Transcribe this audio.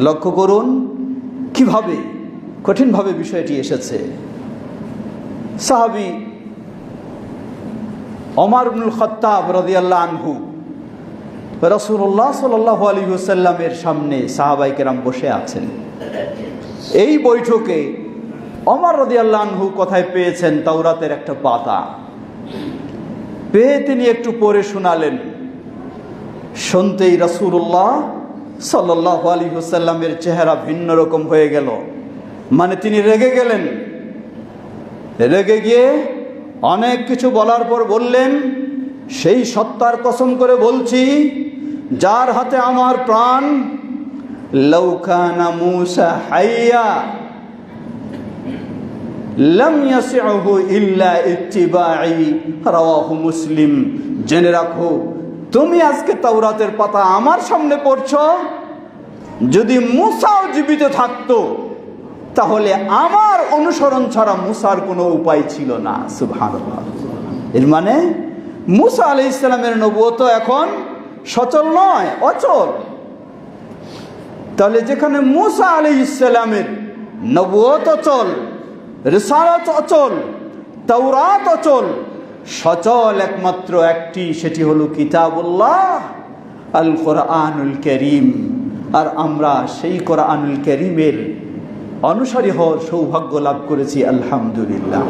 লক্ষ্য করুন কিভাবে কঠিনভাবে বিষয়টি এসেছে। সাহাবী ওমর ইবনুল খাত্তাব রাদিয়াল্লাহু আনহু রাসূলুল্লাহ সাল্লাল্লাহু আলাইহি ওয়াসাল্লামের সামনে সাহাবায়ে কেরাম বসে আছেন। এই বৈঠকে ওমর রাদিয়াল্লাহু আনহু কোথায় পেয়েছেন তাওরাতের একটা পাতা, পেয়ে তিনি একটু পড়ে শোনালেন। শুনতেই রাসূলুল্লাহ সাল্লাল্লাহু আলাইহি ওয়াসাল্লামের চেহারা ভিন্ন রকম হয়ে গেল, মানে তিনি রেগে গেলেন। রেগে গিয়ে অনেক কিছু বলার পর বললেন, সেই সত্তার কসম করে বলছি যার হাতে আমার প্রাণ, লাউ কানা মূসা হাইয়া লাম ইয়াসিহু ইল্লা ইত্তিবাই, রাওয়াহু মুসলিম। জেনে রাখো, তুমি আজকে তাওরাতের পাতা আমার সামনে পড়ছো, যদি মূসাও জীবিত থাকতো তাহলে আমার অনুসরণ ছাড়া মূসার কোনো উপায় ছিল না। সুবহানাল্লাহ। এর মানে মূসা আলাইহিস সালামের নবুয়ত এখন সচল নয়, অচল। তাহলে যেখানে মূসা আলাইহিস সালামের নবুয়ত অচল, রিসালাত অচল, তাওরাত অচল, সচল একমাত্র একটি, সেটি হলো কিতাবুল্লাহ আল কোরআনুল কারীম। আর আমরা সেই কোরআনুল কারীমের অনুসারী হওয়ার সৌভাগ্য লাভ করেছি, আলহামদুলিল্লাহ।